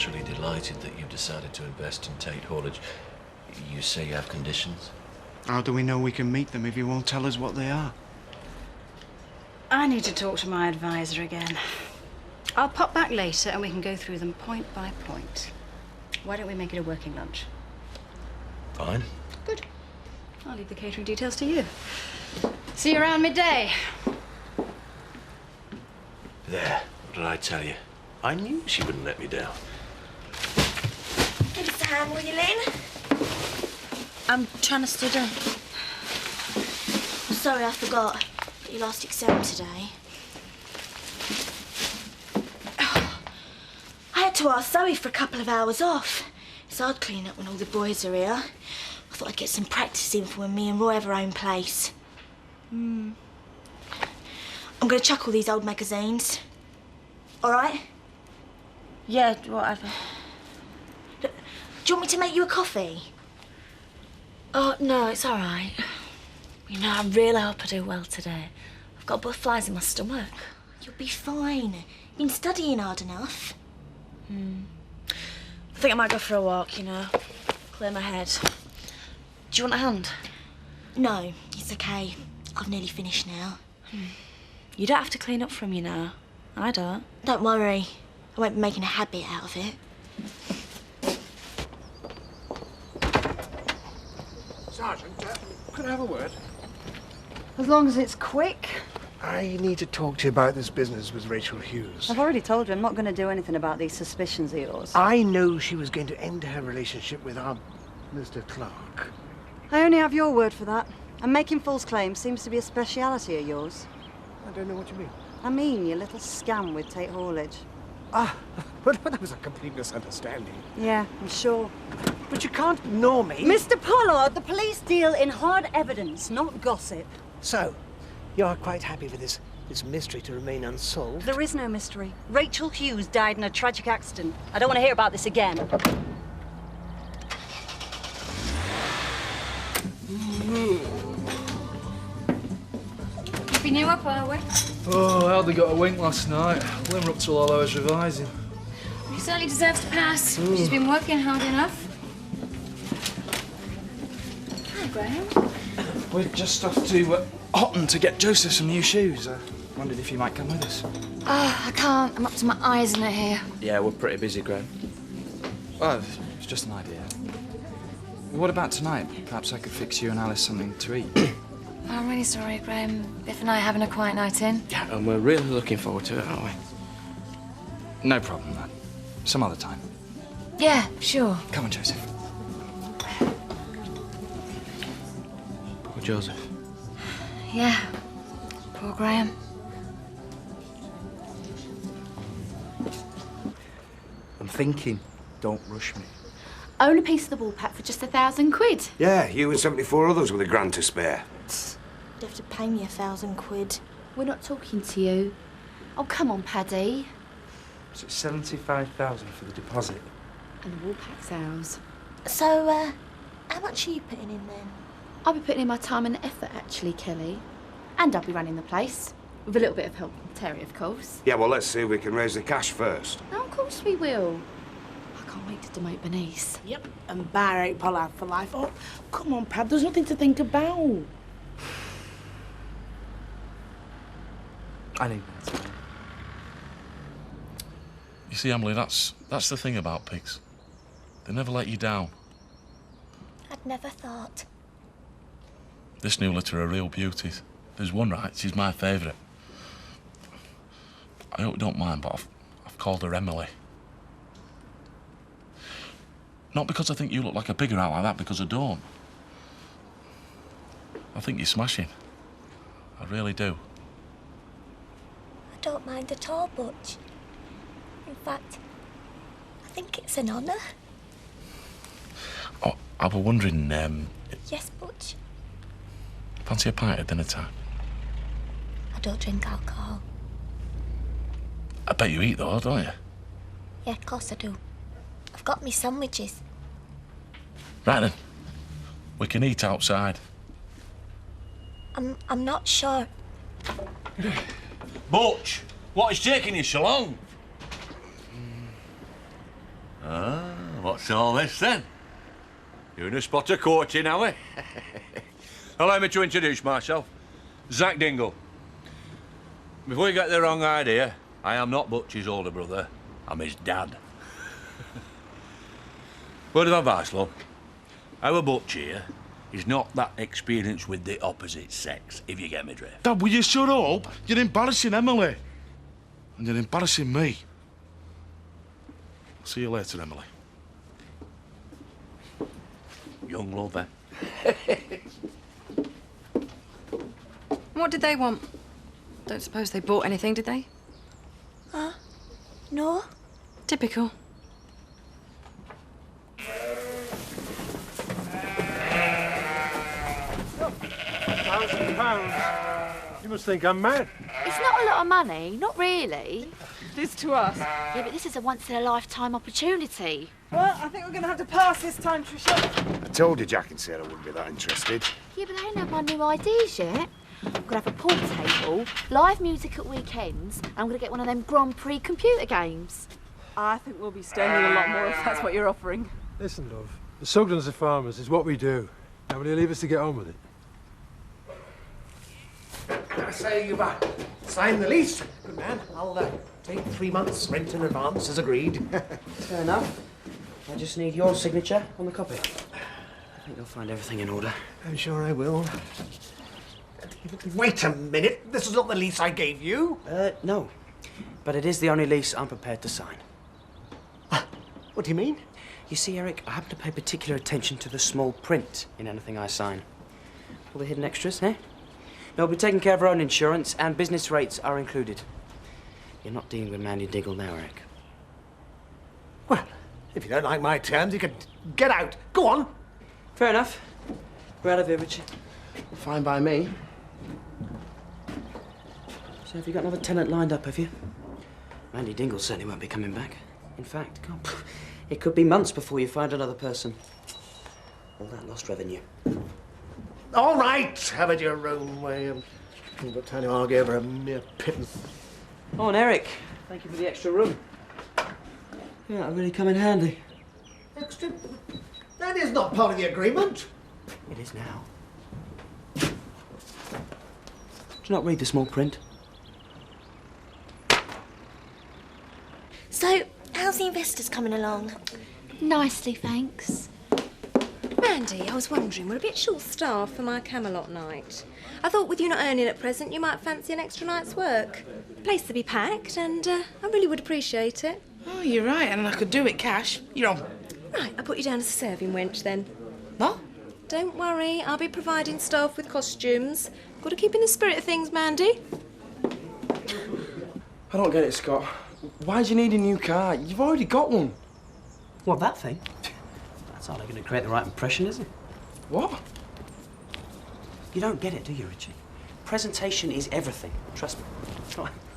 naturally delighted that you've decided to invest in Tate Haulage. You say you have conditions? How do we know we can meet them if you won't tell us what they are? I need to talk to my advisor again. I'll pop back later and we can go through them point by point. Why don't we make it a working lunch? Fine. Good. I'll leave the catering details to you. See you around midday. There. What did I tell you? I knew she wouldn't let me down. Give us a hand, will you, Lynn? I'm trying to study. Sorry, I forgot. Your last exam today. I had to ask Zoe for a couple of hours off. It's hard cleaning up when all the boys are here. I thought I'd get some practice in for when me and Roy have our own place. I'm going to chuck all these old magazines. All right? Yeah, whatever. Look, do you want me to make you a coffee? Oh, no, it's all right. You know, I really hope I do well today. I've got butterflies in my stomach. You'll be fine. You've been studying hard enough. I think I might go for a walk, you know. Clear my head. Do you want a hand? No, it's okay. I've nearly finished now. You don't have to clean up from you now. I don't. Don't worry. I won't be making a habit out of it. Sergeant, could I have a word? As long as it's quick. I need to talk to you about this business with Rachel Hughes. I've already told you I'm not going to do anything about these suspicions of yours. I know she was going to end her relationship with our Mr. Clark. I only have your word for that. And making false claims seems to be a speciality of yours. I don't know what you mean. I mean your little scam with Tate Haulage. Ah, but that was a complete misunderstanding. Yeah, I'm sure. But you can't ignore me. Mr. Pollard, the police deal in hard evidence, not gossip. So, you are quite happy for this mystery to remain unsolved? There is no mystery. Rachel Hughes died in a tragic accident. I don't want to hear about this again. Happy New Year, are we? Oh, hardly got a wink last night. Lynn were up till all hours revising. He certainly deserves to pass. She's been working hard enough. Hi, Graham. We're just off to Houghton to get Joseph some new shoes. Wondered if you might come with us. I can't. I'm up to my eyes in it here. Yeah, we're pretty busy, Graham. Well, it's just an idea. What about tonight? Perhaps I could fix you and Alice something to eat. I'm really sorry, Graham. Biff and I are having a quiet night in. Yeah, and we're really looking forward to it, aren't we? No problem, then. Some other time. Yeah, sure. Come on, Joseph. Poor Joseph. Yeah. Poor Graham. I'm thinking. Don't rush me. Own a piece of the wool pack for just £1,000. Yeah, you and 74 others with a grand to spare. You'd have to pay me £1,000. We're not talking to you. Oh, come on, Paddy. So it's 75,000 for the deposit. And the wool pack's ours. So, how much are you putting in then? I'll be putting in my time and effort, actually, Kelly. And I'll be running the place. With a little bit of help from Terry, of course. Yeah, well, let's see if we can raise the cash first. Oh, of course we will. I can't wait to demote Bernice. Yep, and barrate Pollard for life. Oh, come on, Pad, there's nothing to think about. I need that time. You see, Emily, that's the thing about pigs. They never let you down. I'd never thought. This new litter are real beauties. There's one right, she's my favourite. I hope you don't mind, but I've called her Emily. Not because I think you look like a bigger out like that, because I don't. I think you're smashing. I really do. I don't mind at all, Butch. In fact, I think it's an honour. Oh, I was wondering, Yes, Butch? fancy a pint at dinner time? I don't drink alcohol. I bet you eat though, don't you? Yeah, of course I do. I've got me sandwiches. Right then. We can eat outside. I'm not sure. Butch, what is taking you so long? Ah, what's all this then? You're in a spot of coaching, are we? Allow me to introduce myself. Zach Dingle. Before you get the wrong idea, I am not Butch's older brother. I'm his dad. Word of advice, love. Our Butch here is not that experienced with the opposite sex, if you get me drift. Dad, will you shut up? You're embarrassing Emily. And you're embarrassing me. I'll see you later, Emily. Young lover. What did they want? Don't suppose they bought anything, did they? No. Typical. £1,000? You must think I'm mad. It's not a lot of money, not really. It is to us. Yeah, but this is a once-in-a-lifetime opportunity. Well, I think we're going to have to pass this time, Trisha. I told you Jack and Sarah wouldn't be that interested. Yeah, but they ain't had my new ideas yet. I'm going to have a pool table, live music at weekends, and I'm going to get one of them Grand Prix computer games. I think we'll be staying a lot more if that's what you're offering. Listen, love, the Sugdens are farmers is what we do. Now, will you leave us to get on with it? I say you've signed the lease. Good man. I'll take 3 months' rent in advance, as agreed. Fair enough. I just need your signature on the copy. I think you'll find everything in order. I'm sure I will. Wait a minute. This is not the lease I gave you. No. But it is the only lease I'm prepared to sign. What do you mean? You see, Eric, I happen to pay particular attention to the small print in anything I sign. All the hidden extras, eh? No, we're taking care of our own insurance, and business rates are included. You're not dealing with Mandy Diggle now, Eric. Well, if you don't like my terms, you can get out. Go on. Fair enough. We're out of here, Richie. Fine by me. So have you got another tenant lined up, have you? Mandy Dingle certainly won't be coming back. In fact, God, it could be months before you find another person. All that lost revenue. All right. Have it your own way. You've got time to argue over a mere pittance. Oh, and Eric, thank you for the extra room. Yeah, that'll really come in handy. Extra? That is not part of the agreement. It is now. Do you not read the small print? So, how's the investors coming along? Nicely, thanks. Mandy, I was wondering, we're a bit short-staffed for my Camelot night. I thought with you not earning at present, you might fancy an extra night's work. The place to be packed, and I really would appreciate it. Oh, you're right, and I could do it cash. You're on. Right, I'll put you down as a serving wench then. What? Don't worry, I'll be providing staff with costumes. Got to keep in the spirit of things, Mandy. I don't get it, Scott. Why do you need a new car? You've already got one. What, that thing? That's hardly going to create the right impression, is it? What? You don't get it, do you, Richie? Presentation is everything. Trust me.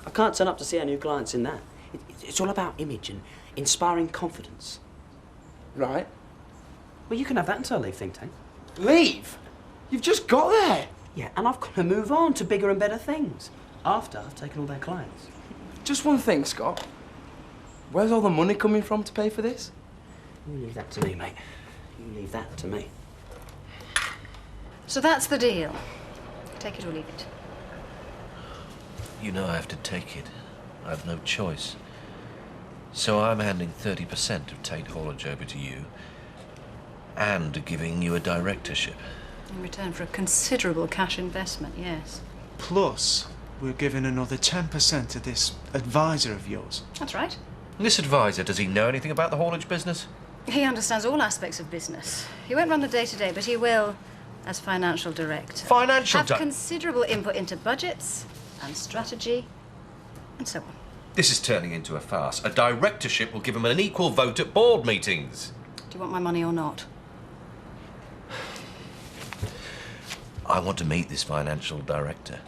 I can't turn up to see our new clients in that. It's all about image and inspiring confidence. Right. Well, you can have that until I leave Think Tank. Leave? You've just got there. Yeah, and I've got to move on to bigger and better things after I've taken all their clients. Just one thing, Scott. Where's all the money coming from to pay for this? You leave that to me, mate. You leave that to me. So that's the deal. Take it or leave it. You know I have to take it. I have no choice. So I'm handing 30% of Tate Haulage over to you and giving you a directorship. In return for a considerable cash investment, yes. Plus, we're giving another 10% of this advisor of yours. That's right. This advisor, does he know anything about the haulage business? He understands all aspects of business. He won't run the day-to-day, but he will, as financial director. Have considerable input into budgets and strategy and so on. This is turning into a farce. A directorship will give him an equal vote at board meetings. Do you want my money or not? I want to meet this financial director.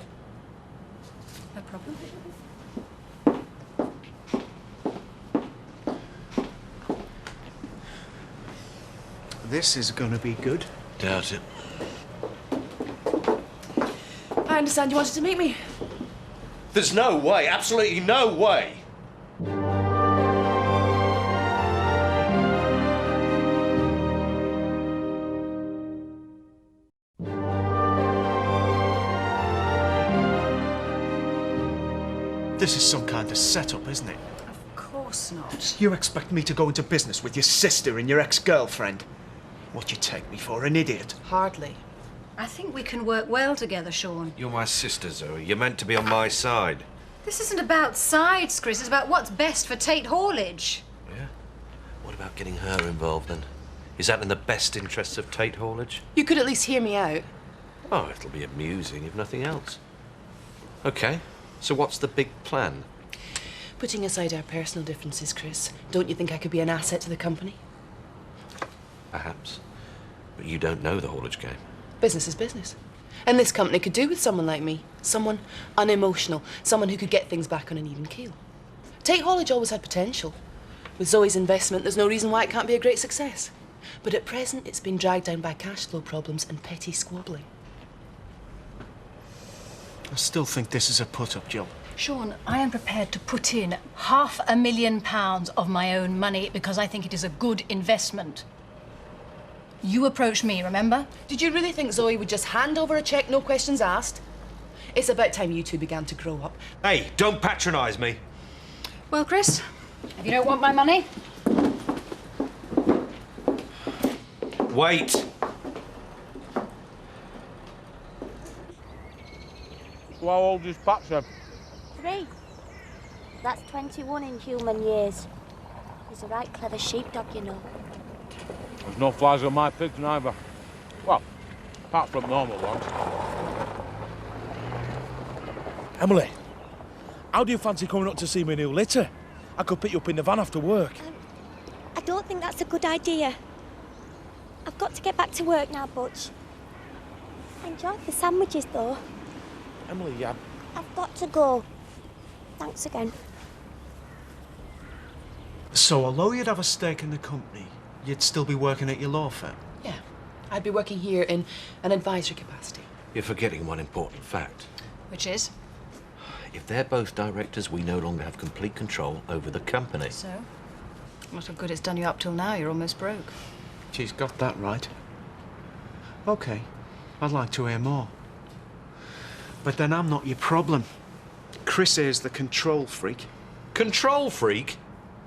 No problem. This is gonna be good. Doubt it. I understand you wanted to meet me. There's no way, absolutely no way. This is some kind of setup, isn't it? Of course not. You expect me to go into business with your sister and your ex-girlfriend? What you take me for, an idiot? Hardly. I think we can work well together, Sean. You're my sister, Zoe. You're meant to be on my side. This isn't about sides, Chris. It's about what's best for Tate Haulage. Yeah? What about getting her involved, then? Is that in the best interests of Tate Haulage? You could at least hear me out. Oh, it'll be amusing, if nothing else. OK. So what's the big plan? Putting aside our personal differences, Chris, don't you think I could be an asset to the company? Perhaps. But you don't know the haulage game. Business is business. And this company could do with someone like me. Someone unemotional. Someone who could get things back on an even keel. Tate Haulage always had potential. With Zoe's investment, there's no reason why it can't be a great success. But at present, it's been dragged down by cash flow problems and petty squabbling. I still think this is a put-up job. Sean, I am prepared to put in £500,000 of my own money because I think it is a good investment. You approached me, remember? Did you really think Zoe would just hand over a cheque, no questions asked? It's about time you two began to grow up. Hey, don't patronise me. Well, Chris, if you don't want my money... Wait. How old is Patsy? 3. That's 21 in human years. He's a right clever sheepdog, you know. There's no flies on my pigs neither. Well, apart from normal ones. Emily, how do you fancy coming up to see my new litter? I could pick you up in the van after work. I don't think that's a good idea. I've got to get back to work now, Butch. I enjoyed the sandwiches, though. Emily, I've got to go. Thanks again. So, although you'd have a stake in the company, you'd still be working at your law firm? Yeah. I'd be working here in an advisory capacity. You're forgetting one important fact. Which is? If they're both directors, we no longer have complete control over the company. So? What of good it's done you up till now? You're almost broke. She's got that right. OK, I'd like to hear more. But then I'm not your problem. Chris here's the control freak. Control freak?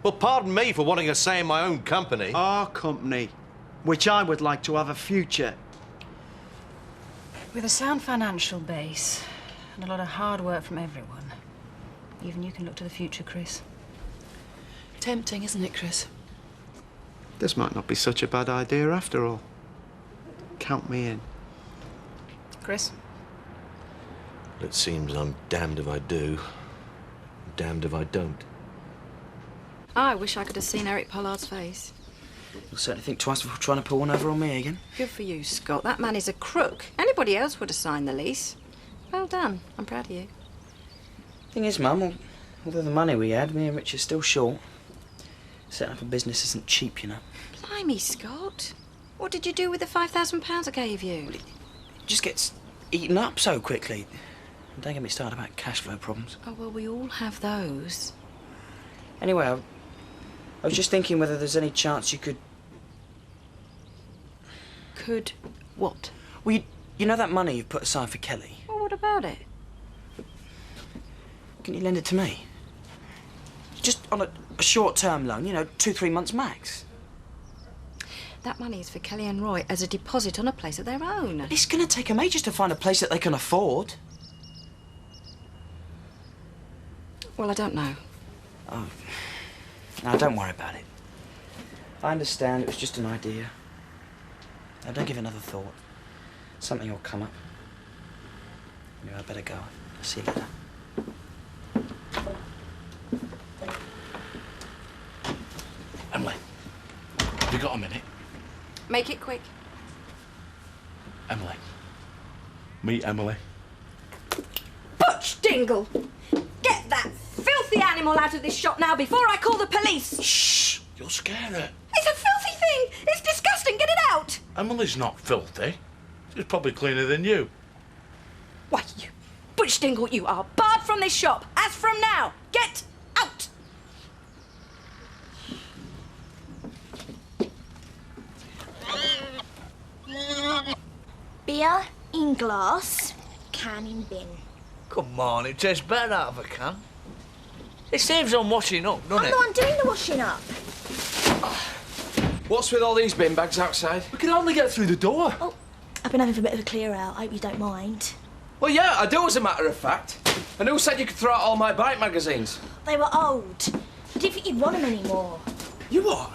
Well, pardon me for wanting a say in my own company. Our company, which I would like to have a future. With a sound financial base and a lot of hard work from everyone, even you can look to the future, Chris. Tempting, isn't it, Chris? This might not be such a bad idea after all. Count me in. Chris? It seems I'm damned if I do, damned if I don't. I wish I could have seen Eric Pollard's face. You'll certainly think twice before trying to pull one over on me again. Good for you, Scott. That man is a crook. Anybody else would have signed the lease. Well done. I'm proud of you. Thing is, Mum, although the money we had, me and Rich are still short. Setting up a business isn't cheap, you know. Blimey, Scott. What did you do with the £5,000 I gave you? Well, it just gets eaten up so quickly. And don't get me started about cash flow problems. Oh, well, we all have those. Anyway, I was just thinking whether there's any chance you could... Could what? Well, you know that money you've put aside for Kelly? Well, what about it? Can you lend it to me? Just on a short-term loan, you know, 2-3 months max. That money is for Kelly and Roy as a deposit on a place of their own. It's going to take them ages to find a place that they can afford. Well, I don't know. Oh, no, don't worry about it. I understand it was just an idea. Now, don't give it another thought. Something will come up. Anyway, I better go. I'll see you later. Emily, have you got a minute? Make it quick. Emily. Meet Emily. Butch Dingle! Get that filthy animal out of this shop now before I call the police! Shh! You'll scare her. It's a filthy thing! It's disgusting! Get it out! Emily's not filthy. She's probably cleaner than you. Why, you Butch Dingle, you are barred from this shop. As from now, get out! Beer in glass, can in bin. Come on, it tastes better out of a can. It saves on washing up, doesn't I'm it? the one doing the washing up. What's with all these bin bags outside? We can only get through the door. Oh, I've been having a bit of a clear out. I hope you don't mind. Well, yeah, I do, as a matter of fact. And who said you could throw out all my bike magazines? They were old. I didn't think you'd want them anymore. You what?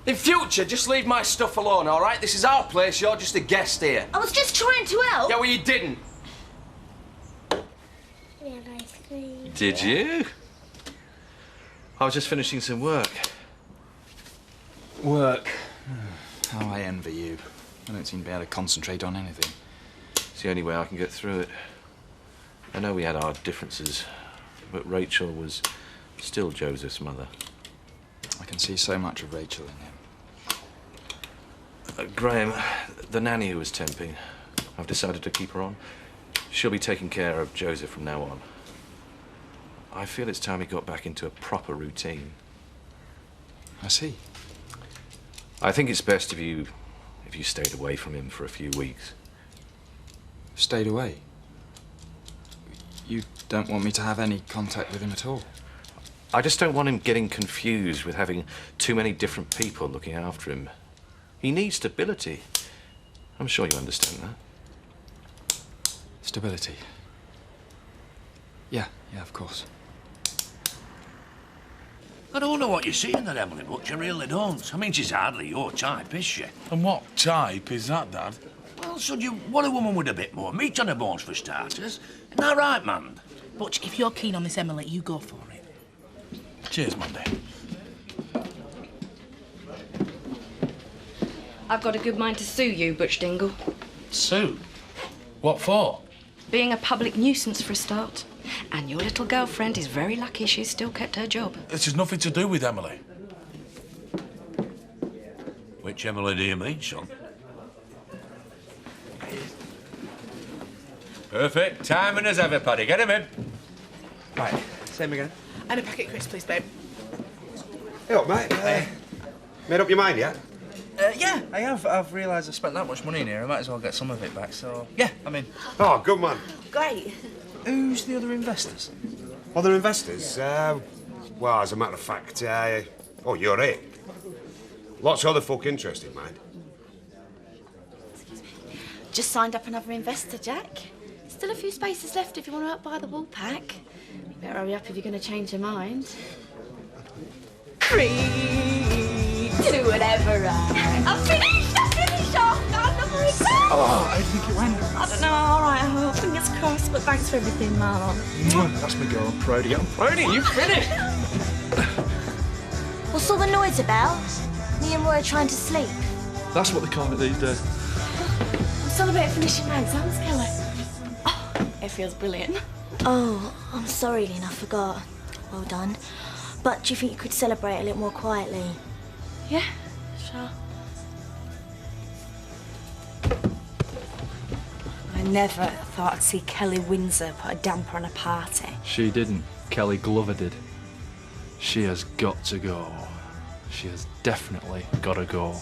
In future, just leave my stuff alone, all right? This is our place. You're just a guest here. I was just trying to help. Yeah, well, you didn't. Did you? I was just finishing some work. Work? Oh, I envy you. I don't seem to be able to concentrate on anything. It's the only way I can get through it. I know we had our differences, but Rachel was still Joseph's mother. I can see so much of Rachel in him. Graham, the nanny who was temping, I've decided to keep her on. She'll be taking care of Joseph from now on. I feel it's time he got back into a proper routine. I see. I think it's best if you stayed away from him for a few weeks. Stayed away? You don't want me to have any contact with him at all? I just don't want him getting confused with having too many different people looking after him. He needs stability. I'm sure you understand that. Stability? Yeah, of course. I don't know what you see in that Emily, but you really don't. I mean, she's hardly your type, is she? And what type is that, Dad? Well, so you want a woman with a bit more meat on her bones, for starters. Isn't that right, man? Butch, if you're keen on this Emily, you go for it. Cheers, Monday. I've got a good mind to sue you, Butch Dingle. Sue? What for? Being a public nuisance for a start. And your little girlfriend is very lucky she's still kept her job. This has nothing to do with Emily. Which Emily do you mean, son? Perfect timing as ever, Paddy. Get him in. Right, same again. And a packet of crisps, please, babe. Hey, up, mate. Made up your mind yet? Yeah, I have. I've realised I've spent that much money in here. I might as well get some of it back, so... Yeah, I'm in. Oh, good man. Great. Who's the other investors? Other investors? Well, as a matter of fact, oh, you're it. Lots of other folk interested, mate. Just signed up another investor, Jack. Still a few spaces left if you want to help buy the wool pack. You better hurry up if you're going to change your mind. Do whatever I'm finished! Oh, How do you think it went? I don't know, all right, I hope. Fingers crossed, but thanks for everything, Marlon. That's my girl. I'm proud of you. I'm proud of you. You finished! What's all the noise about? Me and Roy are trying to sleep. That's what they call it these days. I'm celebrating finishing my exams, Kelly. Oh, it feels brilliant. Oh, I'm sorry, Lynn, I forgot. Well done. But do you think you could celebrate a little more quietly? Yeah, sure. I never thought I'd see Kelly Windsor put a damper on a party. She didn't. Kelly Glover did. She has got to go. She has definitely got to go.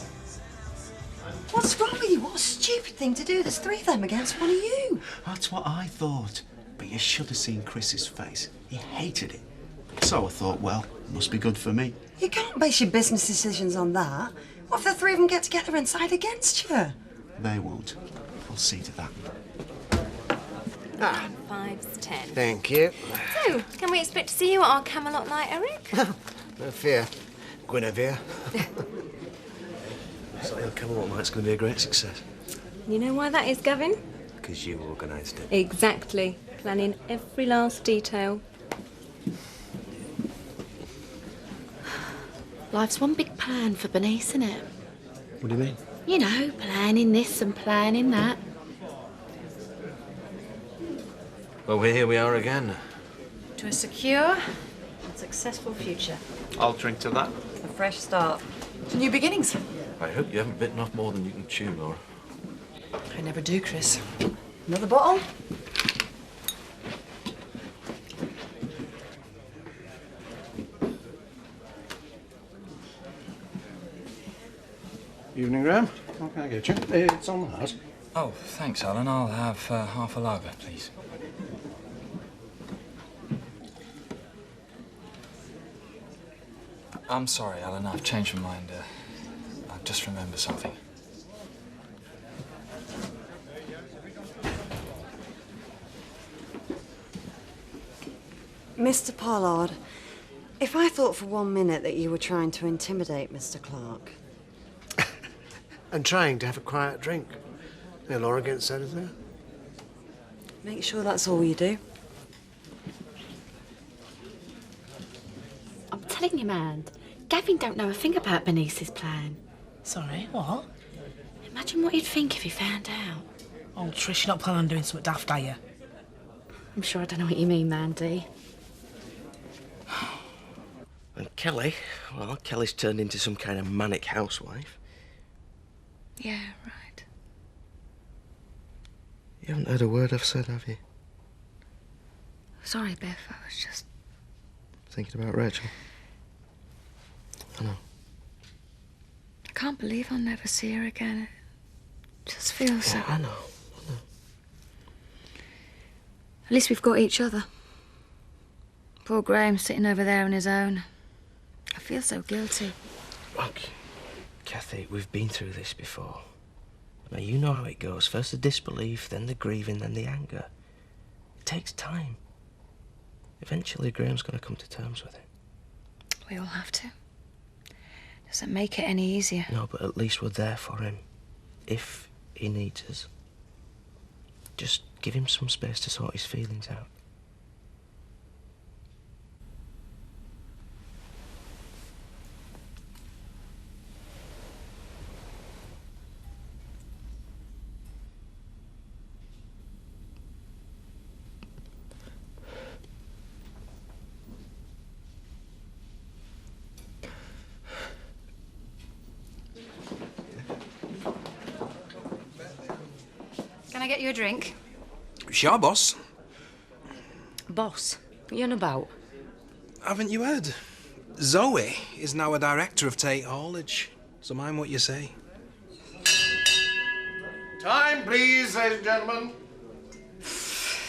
What's wrong with you? What a stupid thing to do. There's three of them against one of you. That's what I thought. But you should have seen Chris's face. He hated it. So I thought, well, must be good for me. You can't base your business decisions on that. What if the three of them get together and side against you? They won't. I'll see to that. Ah. 5's 10. Thank you. So, can we expect to see you at our Camelot night, Eric? No fear. Guinevere. So your Camelot night's going to be a great success. You know why that is, Gavin? Because you organised it. Exactly. Planning every last detail. Life's one big plan for Bernice, isn't it? What do you mean? You know, planning this and planning that. Well, here we are again. To a secure and successful future. I'll drink to that. A fresh start. To new beginnings. I hope you haven't bitten off more than you can chew, Laura. I never do, Chris. Another bottle? Evening, Graham. How can I get you? It's on the house. Oh, thanks, Alan. I'll have half a lager, please. I'm sorry, Alan. I've changed my mind. I just remembered something. Mr. Pollard, if I thought for 1 minute that you were trying to intimidate Mr. Clark... And trying to have a quiet drink. No law against that, is there? Make sure that's all you do. I'm telling you, man, Gavin don't know a thing about Bernice's plan. Sorry, what? Imagine what he'd think if he found out. Oh, Trish, you're not planning on doing something daft, are you? I'm sure I don't know what you mean, Mandy. And Kelly, well, Kelly's turned into some kind of manic housewife. Yeah, right. You haven't heard a word I've said, have you? Sorry, Biff, I was just... Thinking about Rachel? I know. I can't believe I'll never see her again. It just feels so... I know. At least we've got each other. Poor Graham's sitting over there on his own. I feel so guilty. Look, Kathy, we've been through this before. Now, you know how it goes. First the disbelief, then the grieving, then the anger. It takes time. Eventually, Graham's going to come to terms with it. We all have to. Doesn't make it any easier. No, but at least we're there for him. If he needs us. Just give him some space to sort his feelings out. Can I get you a drink? Sure, boss. Boss, what you on about? Haven't you heard? Zoe is now a director of Tate Haulage. So mind what you say. Time, please, ladies and gentlemen.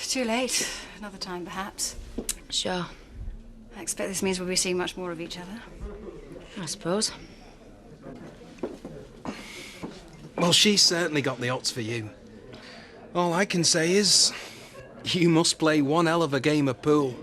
Too late. Another time, perhaps. Sure. I expect this means we'll be seeing much more of each other. I suppose. Well, she's certainly got the hots for you. All I can say is, you must play one hell of a game of pool.